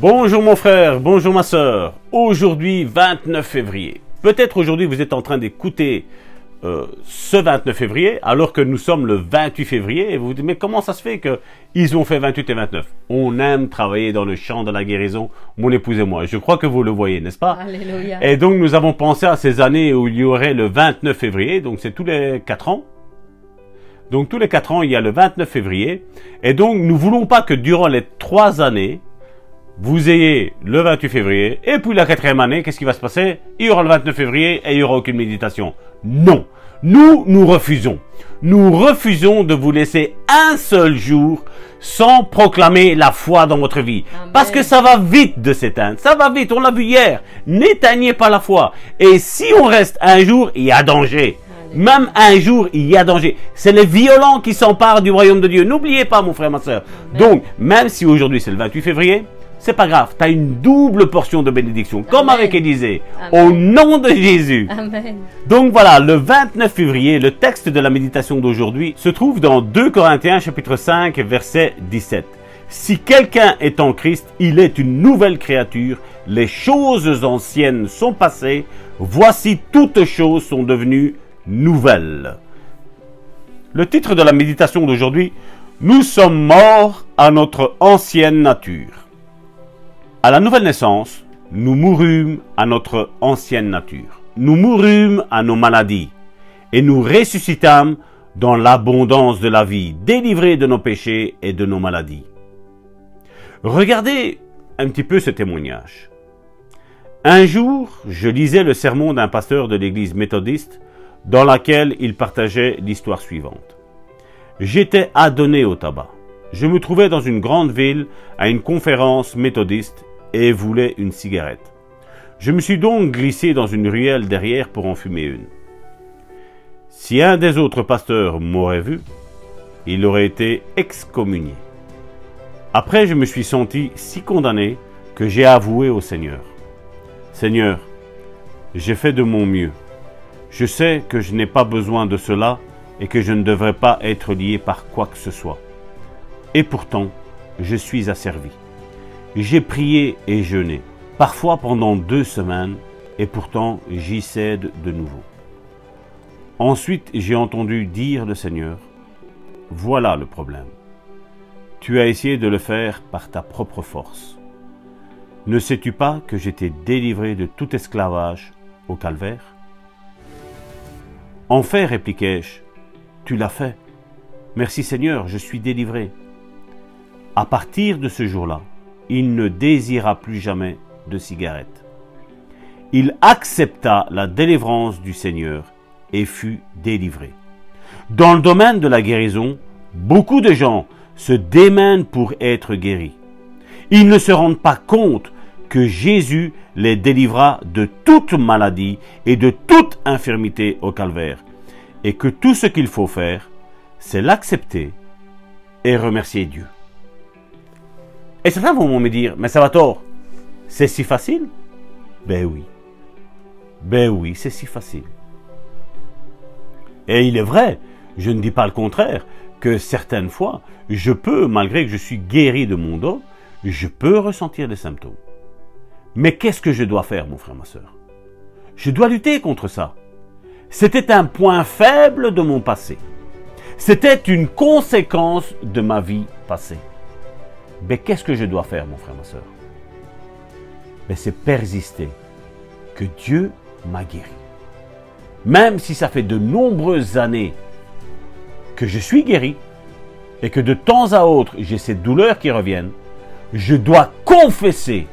Bonjour mon frère, bonjour ma soeur. Aujourd'hui, 29 février. Peut-être aujourd'hui vous êtes en train d'écouter ce 29 février alors que nous sommes le 28 février et vous vous dites mais comment ça se fait qu'ils ont fait 28 et 29? On aime travailler dans le champ de la guérison, mon épouse et moi. Je crois que vous le voyez, n'est-ce pas? Alléluia. Et donc nous avons pensé à ces années où il y aurait le 29 février, donc c'est tous les 4 ans. Donc tous les 4 ans, il y a le 29 février. Et donc nous ne voulons pas que durant les 3 années, vous ayez le 28 février, et puis la 4e année, qu'est-ce qui va se passer? Il y aura le 29 février et il n'y aura aucune méditation. Non. Nous refusons. Nous refusons de vous laisser un seul jour sans proclamer la foi dans votre vie. Amen. Parce que ça va vite de s'éteindre. Ça va vite, on l'a vu hier. N'éteignez pas la foi. Et si on reste un jour, il y a danger. Même un jour, il y a danger. C'est les violents qui s'emparent du royaume de Dieu. N'oubliez pas, mon frère, ma soeur. Donc, même si aujourd'hui c'est le 28 février, c'est pas grave, tu as une double portion de bénédiction, comme avec Élisée, au nom de Jésus. Amen. Donc voilà, le 29 février, le texte de la méditation d'aujourd'hui se trouve dans 2 Corinthiens chapitre 5, verset 17. Si quelqu'un est en Christ, il est une nouvelle créature, les choses anciennes sont passées, voici toutes choses sont devenues nouvelles. Le titre de la méditation d'aujourd'hui, nous sommes morts à notre ancienne nature. À la nouvelle naissance, nous mourûmes à notre ancienne nature. Nous mourûmes à nos maladies et nous ressuscitâmes dans l'abondance de la vie, délivrés de nos péchés et de nos maladies. Regardez un petit peu ce témoignage. Un jour, je lisais le sermon d'un pasteur de l'église méthodiste dans laquelle il partageait l'histoire suivante. J'étais adonné au tabac. Je me trouvais dans une grande ville à une conférence méthodiste et voulais une cigarette. Je me suis donc glissé dans une ruelle derrière pour en fumer une. Si un des autres pasteurs m'aurait vu, il aurait été excommunié. Après, je me suis senti si condamné que j'ai avoué au Seigneur. Seigneur, j'ai fait de mon mieux. Je sais que je n'ai pas besoin de cela et que je ne devrais pas être lié par quoi que ce soit. Et pourtant, je suis asservi. J'ai prié et jeûné, parfois pendant 2 semaines, et pourtant j'y cède de nouveau. Ensuite, j'ai entendu dire le Seigneur, « Voilà le problème. Tu as essayé de le faire par ta propre force. Ne sais-tu pas que j'étais délivré de tout esclavage au calvaire ?» En fait, répliquai-je, « Tu l'as fait. Merci Seigneur, je suis délivré. » À partir de ce jour-là, il ne désira plus jamais de cigarette. Il accepta la délivrance du Seigneur et fut délivré. Dans le domaine de la guérison, beaucoup de gens se démènent pour être guéris. Ils ne se rendent pas compte que Jésus les délivra de toute maladie et de toute infirmité au calvaire, et que tout ce qu'il faut faire, c'est l'accepter et remercier Dieu. Et certains vont me dire, mais Salvatore, c'est si facile? Ben oui, c'est si facile. Et il est vrai, je ne dis pas le contraire, que certaines fois, je peux, malgré que je suis guéri de mon dos, je peux ressentir des symptômes. Mais qu'est-ce que je dois faire, mon frère, ma soeur? Je dois lutter contre ça. C'était un point faible de mon passé. C'était une conséquence de ma vie passée. Mais qu'est-ce que je dois faire, mon frère, ma soeur? C'est persister que Dieu m'a guéri. Même si ça fait de nombreuses années que je suis guéri et que de temps à autre j'ai ces douleurs qui reviennent, je dois confesser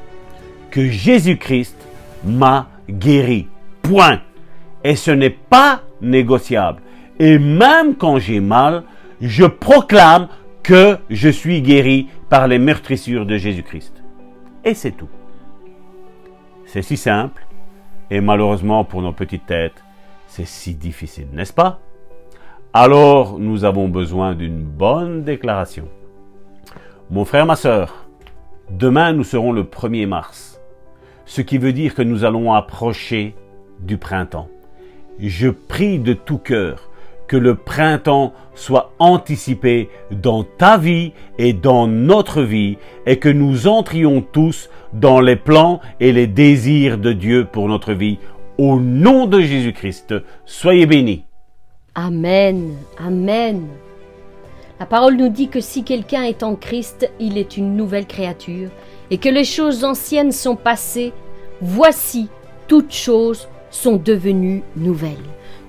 que Jésus-Christ m'a guéri. Point. Et ce n'est pas négociable. Et même quand j'ai mal, je proclame que je suis guéri par les meurtrissures de Jésus-Christ. Et c'est tout. C'est si simple, et malheureusement pour nos petites têtes, c'est si difficile, n'est-ce pas? Alors, nous avons besoin d'une bonne déclaration. Mon frère, ma sœur, demain nous serons le 1er mars, ce qui veut dire que nous allons approcher du printemps. Je prie de tout cœur que le printemps soit anticipé dans ta vie et dans notre vie et que nous entrions tous dans les plans et les désirs de Dieu pour notre vie. Au nom de Jésus-Christ, soyez bénis. Amen, amen. La parole nous dit que si quelqu'un est en Christ, il est une nouvelle créature et que les choses anciennes sont passées. Voici, toutes choses sont devenues nouvelles.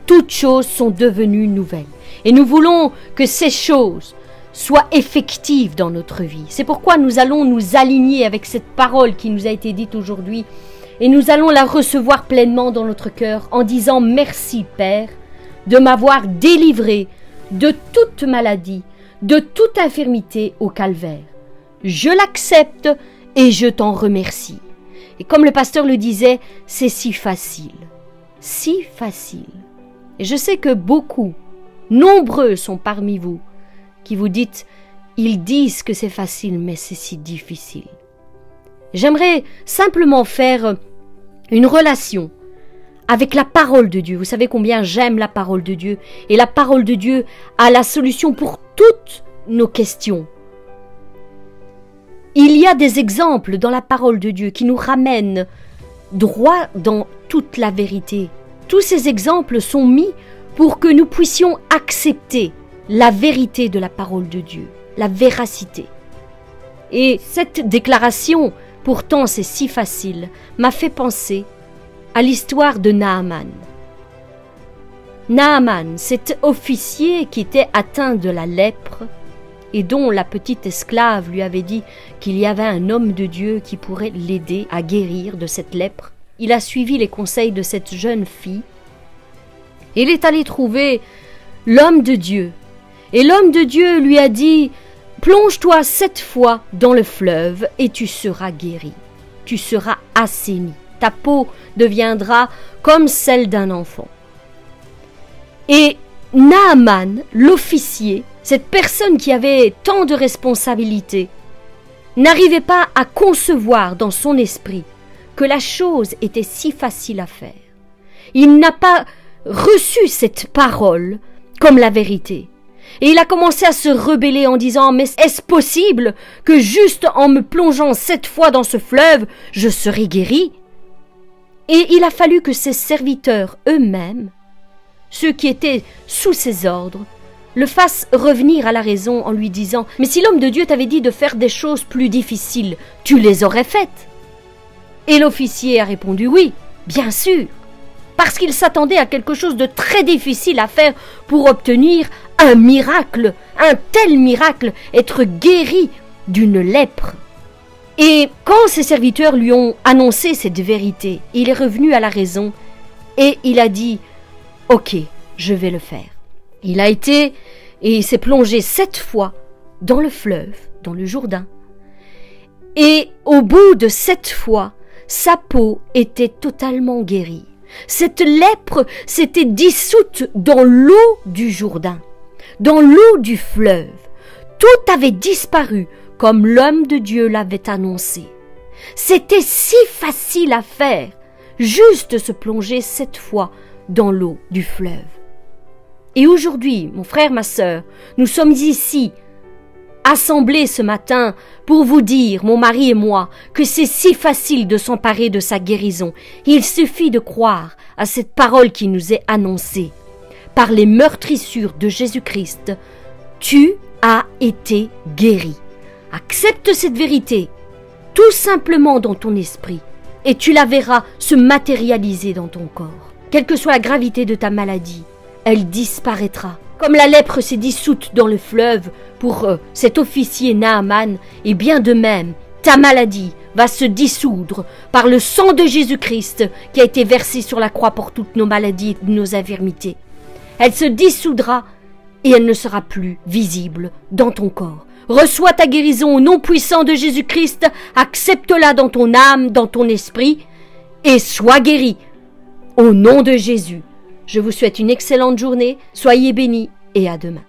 Toutes choses sont devenues nouvelles. Et nous voulons que ces choses soient effectives dans notre vie. C'est pourquoi nous allons nous aligner avec cette parole qui nous a été dite aujourd'hui et nous allons la recevoir pleinement dans notre cœur en disant merci Père de m'avoir délivré de toute maladie, de toute infirmité au calvaire. Je l'accepte et je t'en remercie. Et comme le pasteur le disait, c'est si facile. Si facile. Et je sais que beaucoup, nombreux sont parmi vous qui vous dites, ils disent que c'est facile, mais c'est si difficile. J'aimerais simplement faire une relation avec la parole de Dieu. Vous savez combien j'aime la parole de Dieu. Et la parole de Dieu a la solution pour toutes nos questions. Il y a des exemples dans la parole de Dieu qui nous ramènent droit dans toute la vérité. Tous ces exemples sont mis pour que nous puissions accepter la vérité de la parole de Dieu, la véracité. Et cette déclaration, pourtant c'est si facile, m'a fait penser à l'histoire de Naaman. Naaman, cet officier qui était atteint de la lèpre et dont la petite esclave lui avait dit qu'il y avait un homme de Dieu qui pourrait l'aider à guérir de cette lèpre. Il a suivi les conseils de cette jeune fille. Il est allé trouver l'homme de Dieu. Et l'homme de Dieu lui a dit « Plonge-toi 7 fois dans le fleuve et tu seras guéri. Tu seras assaini. Ta peau deviendra comme celle d'un enfant. » Et Naaman, l'officier, cette personne qui avait tant de responsabilités, n'arrivait pas à concevoir dans son esprit que la chose était si facile à faire. Il n'a pas reçu cette parole comme la vérité. Et il a commencé à se rebeller en disant « Mais est-ce possible que juste en me plongeant 7 fois dans ce fleuve, je serai guéri ?» Et il a fallu que ses serviteurs eux-mêmes, ceux qui étaient sous ses ordres, le fassent revenir à la raison en lui disant « Mais si l'homme de Dieu t'avait dit de faire des choses plus difficiles, tu les aurais faites ?» Et l'officier a répondu « Oui, bien sûr », parce qu'il s'attendait à quelque chose de très difficile à faire pour obtenir un miracle, un tel miracle, être guéri d'une lèpre. Et quand ses serviteurs lui ont annoncé cette vérité, il est revenu à la raison et il a dit « Ok, je vais le faire ». Il a été et il s'est plongé 7 fois dans le fleuve, dans le Jourdain. Et au bout de 7 fois, sa peau était totalement guérie. Cette lèpre s'était dissoute dans l'eau du Jourdain, dans l'eau du fleuve. Tout avait disparu comme l'homme de Dieu l'avait annoncé. C'était si facile à faire, juste se plonger 7 fois dans l'eau du fleuve. Et aujourd'hui, mon frère, ma sœur, nous sommes ici, assemblés ce matin pour vous dire, mon mari et moi, que c'est si facile de s'emparer de sa guérison. Il suffit de croire à cette parole qui nous est annoncée. Par les meurtrissures de Jésus-Christ, tu as été guéri. Accepte cette vérité, tout simplement dans ton esprit, et tu la verras se matérialiser dans ton corps. Quelle que soit la gravité de ta maladie, elle disparaîtra. Comme la lèpre s'est dissoute dans le fleuve pour cet officier Naaman, et bien de même, ta maladie va se dissoudre par le sang de Jésus-Christ qui a été versé sur la croix pour toutes nos maladies et nos infirmités. Elle se dissoudra et elle ne sera plus visible dans ton corps. Reçois ta guérison au nom puissant de Jésus-Christ, accepte-la dans ton âme, dans ton esprit, et sois guéri. Au nom de Jésus, je vous souhaite une excellente journée, soyez bénis et à demain.